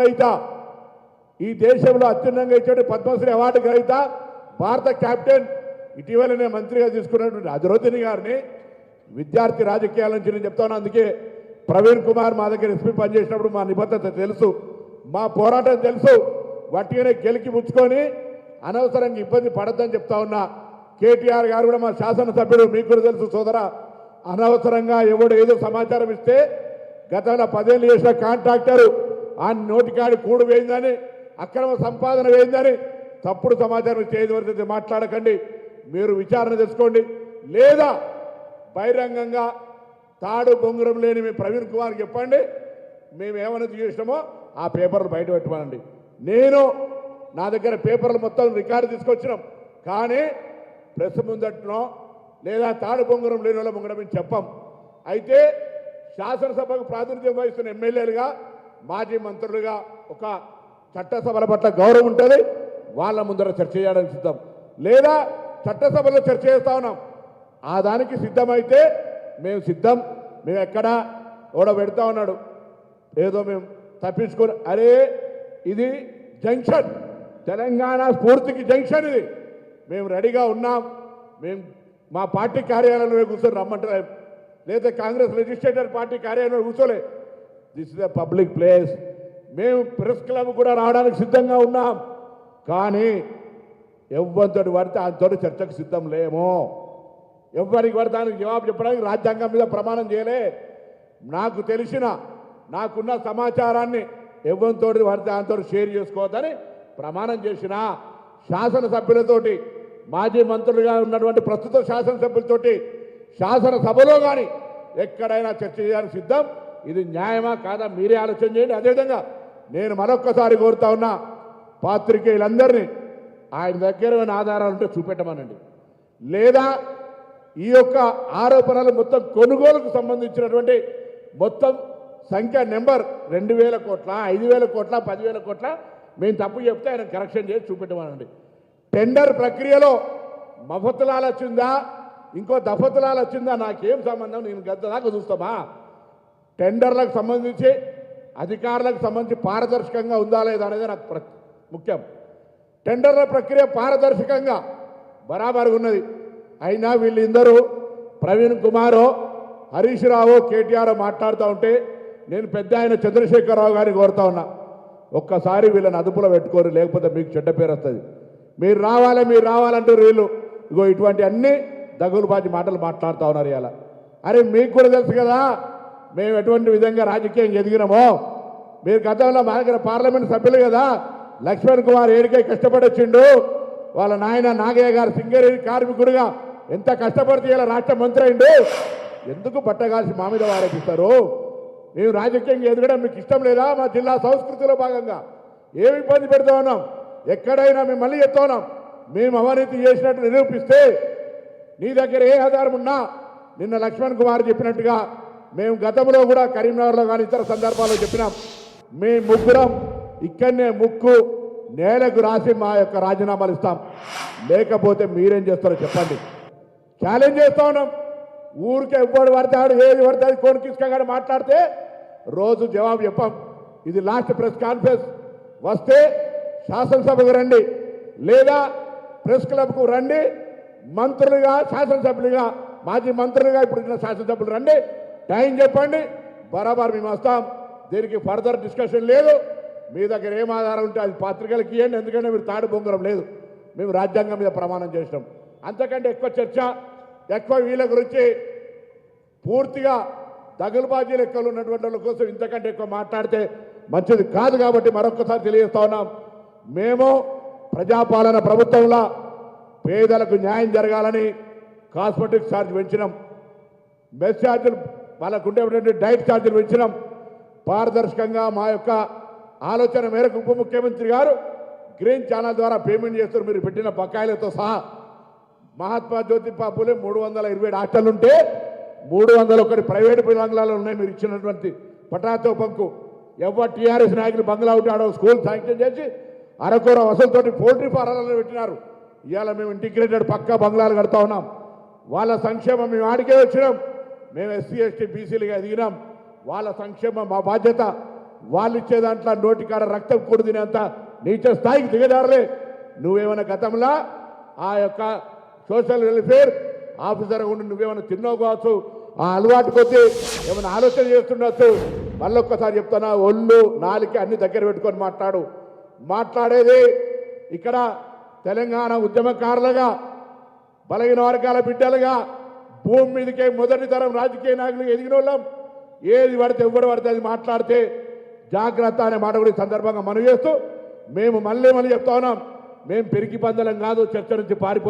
గ్రహీత ఈ దేశంలో అత్యున్నతంగా ఇచ్చే పద్మశ్రీ అవార్డు గ్రహీత భారత కెప్టెన్ ఇటీవలనే మంత్రిగా తీసుకున్నటువంటి అజరుద్దీన్ గారిని విద్యార్థి రాజకీయాల నుంచి నేను చెప్తాను. అందుకే ప్రవీణ్ కుమార్ మా దగ్గర ఎస్పీ పనిచేసినప్పుడు మా నిబద్ధత తెలుసు, మా పోరాటం తెలుసు. వట్టిగానే గెలికి ముచ్చుకొని అనవసరంగా ఇబ్బంది పడద్దని చెప్తా ఉన్నా. కేటీఆర్ గారు కూడా మా శాసనసభ్యుడు, మీకు కూడా తెలుసు సోదరా, అనవసరంగా ఎవడు ఏదో సమాచారం ఇస్తే గతంలో 10 ఏళ్ళు చేసిన కాంట్రాక్టరు ఆ నోటికాడి కూడు వేయిందని, అక్రమ సంపాదన వేయిందని తప్పుడు సమాచారం చేయవలసి మాట్లాడకండి. మీరు విచారణ తెచ్చుకోండి, లేదా బహిరంగంగా తాడు బొంగురం లేని మీ ప్రవీణ్ కుమార్ చెప్పండి. మేము ఏమైనా చేసినామో ఆ పేపర్లు బయట పెట్టమనండి. నా దగ్గర పేపర్లు మొత్తం రికార్డు తీసుకొచ్చినాం, కానీ ప్రెస్ ముందట్లో లేదా తాడు బొంగురం లేని వాళ్ళ ముంగడం మేము చెప్పాం. అయితే శాసనసభకు ప్రాతినిధ్యం వహిస్తున్న ఎమ్మెల్యేలుగా, మాజీ మంత్రులుగా ఒక చట్టసభల పట్ల గౌరవం ఉంటుంది. వాళ్ళ ముందర చర్చ చేయడానికి సిద్ధం, లేదా చట్టసభలో చర్చ చేస్తా ఉన్నాం. ఆ దానికి సిద్ధమైతే మేము సిద్ధం. మేము ఎక్కడ ఓడ పెడతా ఉన్నాడు ఏదో మేము తప్పించుకొని, అరే ఇది జంక్షన్, తెలంగాణ స్ఫూర్తికి జంక్షన్ ఇది. మేము రెడీగా ఉన్నాం. మేము మా పార్టీ కార్యాలయంలో కూర్చొని రమ్మంటారు, లేదా కాంగ్రెస్ లెజిస్లేటర్ పార్టీ కార్యాలయంలో కూర్చోలే. This is a public place. మేము ప్రెస్ క్లబ్ కూడా రావడానికి సిద్ధంగా ఉన్నాం, కానీ ఎవరితోటి పడితే అంతో చర్చకు సిద్ధం లేము. ఎవరికి పడితే దానికి జవాబు చెప్పడానికి రాజ్యాంగం మీద ప్రమాణం చేయలే. నాకు తెలిసిన, నాకున్న సమాచారాన్ని ఎవరితో పడితే అంతో షేర్ చేసుకోవద్దని ప్రమాణం చేసిన శాసనసభ్యులతోటి, మాజీ మంత్రులుగా ఉన్నటువంటి ప్రస్తుత శాసనసభ్యులతోటి శాసనసభలో కానీ ఎక్కడైనా చర్చ చేయడానికి సిద్ధం. ఇది న్యాయమా కాదా మీరే ఆలోచన చేయండి. అదేవిధంగా నేను మరొక్కసారి కోరుతా ఉన్నా, పాత్రికేయులందరినీ ఆయన దగ్గర ఉన్న ఆధారాలు ఉంటే చూపెట్టమనండి, లేదా ఈ యొక్క ఆరోపణలు మొత్తం కొనుగోలుకు సంబంధించినటువంటి మొత్తం సంఖ్య నెంబర్ 2,000 కోట్ల, 5,000 కోట్ల, 10,000 కోట్ల మేము తప్పు చెప్తే ఆయన కరెక్షన్ చేసి చూపెట్టమనండి. టెండర్ ప్రక్రియలో మఫతులాలు వచ్చిందా, ఇంకో దఫతులాలు వచ్చిందా, నాకేం సంబంధం, నేను గద్ద దాకా చూస్తామా? టెండర్లకు సంబంధించి అధికారులకు సంబంధించి పారదర్శకంగా ఉందా లేదా అనేది నాకు ముఖ్యం. టెండర్ల ప్రక్రియ పారదర్శకంగా బరాబరుగా ఉన్నది. అయినా వీళ్ళందరూ ప్రవీణ్ కుమారో, హరీష్ రావు, కేటీఆర్ మాట్లాడుతూ ఉంటే నేను పెద్ద ఆయన చంద్రశేఖరరావు గారిని కోరుతా ఉన్నా, ఒక్కసారి వీళ్ళని అదుపులో పెట్టుకోరు, లేకపోతే మీకు చెడ్డ పేరు వస్తుంది. మీరు రావాలంటారు వీళ్ళు. ఇగో ఇటువంటి అన్ని దగులుబాజీ మాటలు మాట్లాడుతూ ఉన్నారు ఇలా. అరే మీకు కూడా తెలుసు కదా మేము ఎటువంటి విధంగా రాజకీయం ఎదిగినామో. మీరు గతంలో మా దగ్గర పార్లమెంట్ సభ్యులు కదా, లక్ష్మణ్ కుమార్ ఏడికై కష్టపడి వచ్చిండు, వాళ్ళ నాయన నాగయ్య గారు సింగరేణి కార్మికుడిగా ఎంత కష్టపడితే ఇలా రాష్ట్ర మంత్రి అయిండు. ఎందుకు పట్టగాల్సి మా మీద వారేపిస్తారు? మేము రాజకీయంగా ఎదగడం మీకు ఇష్టం లేదా? మా జిల్లా సంస్కృతిలో భాగంగా ఏమి ఇబ్బంది పెడతా ఉన్నాం? ఎక్కడైనా మేము మళ్ళీ చెప్తా ఉన్నాం, మేము అవినీతి చేసినట్టు నిరూపిస్తే నీ దగ్గర ఏ ఆధారం ఉన్నా, నిన్న లక్ష్మణ్ కుమార్ చెప్పినట్టుగా మేము గతంలో కూడా కరీంనగర్లో కానీ ఇతర సందర్భాల్లో చెప్పినాం, మీ ముగ్గురం ఇక్కడనే ముక్కు నేలకు రాసి మా యొక్క రాజీనామాలు ఇస్తాం, లేకపోతే మీరేం చేస్తారో చెప్పండి. ఛాలెంజ్ చేస్తా ఉన్నాం. ఊరికే ఎవ్వడు పడతాడు, ఏది పడతాడు కోనికిసుకగానే మాట్లాడితే రోజు జవాబు చెప్పాం. ఇది లాస్ట్ ప్రెస్ కాన్ఫరెన్స్. వస్తే శాసనసభకు రండి, లేదా ప్రెస్ క్లబ్కు రండి. మంత్రులుగా, శాసనసభ్యులుగా, మాజీ మంత్రులుగా ఇప్పుడు శాసనసభ్యులు రండి, టైం చెప్పండి, బరాబర్ మేము వస్తాం. దీనికి ఫర్దర్ డిస్కషన్ లేదు. మీ దగ్గర ఏం ఆధారం ఉంటే అది పత్రికలకు ఇవ్వండి, ఎందుకంటే మీరు తాడు బొంగరం లేదు. మేము రాజ్యాంగం మీద ప్రమాణం చేసినాం. అంతకంటే ఎక్కువ చర్చ, ఎక్కువ వీళ్ళ గురించి పూర్తిగా దగులుబాజీ లెక్కలు ఉన్నటువంటి వాళ్ళ కోసం ఇంతకంటే ఎక్కువ మాట్లాడితే మంచిది కాదు. కాబట్టి మరొకసారి తెలియజేస్తా ఉన్నాం, మేము ప్రజాపాలన ప్రభుత్వంలో పేదలకు న్యాయం జరగాలని కాస్మెటిక్ ఛార్జ్ పెంచినాం, మెస్ ఛార్జీలు వాళ్ళకు ఉండేటువంటి డైట్ ఛార్జీలు పెంచినాం. పారదర్శకంగా మా యొక్క ఆలోచన మేరకు ఉప ముఖ్యమంత్రి గారు గ్రీన్ ఛానల్ ద్వారా పేమెంట్ చేస్తారు. మీరు పెట్టిన బకాయిలతో సహా మహాత్మా జ్యోతిబా పూలే 327 హాస్టల్ ఉంటే 301 ప్రైవేటు బంగ్లాలు ఉన్నాయి. మీరు ఇచ్చినటువంటి పటాతో పంకు ఎవరు టీఆర్ఎస్ నాయకులు బంగ్లా ఉంటే ఆడ స్కూల్ శాంక్షన్ చేసి అరకొర వసతులతోటి పోల్ట్రీ ఫారాలను పెట్టినారు. ఇవాళ మేము ఇంటిగ్రేటెడ్ పక్కా బంగ్లాలు కడతా ఉన్నాం. వాళ్ళ సంక్షేమం మేము ఆడికే వచ్చినాం. మేము ఎస్సీ ఎస్టీ బీసీలుగా ఎదిగినాం. వాళ్ళ సంక్షేమం మా బాధ్యత. వాళ్ళు ఇచ్చే దాంట్లో నోటికాడ రక్తం కూడి తినేంత నీచ స్థాయికి దిగజారలే. నువ్వేమైనా గతంలో ఆ యొక్క సోషల్ వెల్ఫేర్ ఆఫీసర్ ఉండి నువ్వేమైనా తిన్నావు కావచ్చు, ఆ అలవాటు కొద్దీ ఏమైనా ఆలోచన చేస్తుండొచ్చు. మళ్ళొక్కసారి చెప్తున్నా, ఒళ్ళు నాలుక అన్ని దగ్గర పెట్టుకొని మాట్లాడేది ఇక్కడ తెలంగాణ ఉద్యమకారులుగా, బలహీన వర్గాల బిడ్డలుగా, భూమి మీదకే మొదటి తరం రాజకీయ నాయకులు ఎదిగిన వాళ్ళం. ఏది పడితే ఎవరు పడితే అది మాట్లాడితే జాగ్రత్త అనే మాట కూడా ఈ సందర్భంగా మనం చేస్తూ మేము మళ్ళీ చెప్తా ఉన్నాం, మేము పెరిగి పందలం కాదు, చర్చ నుంచి పారిపోతాం.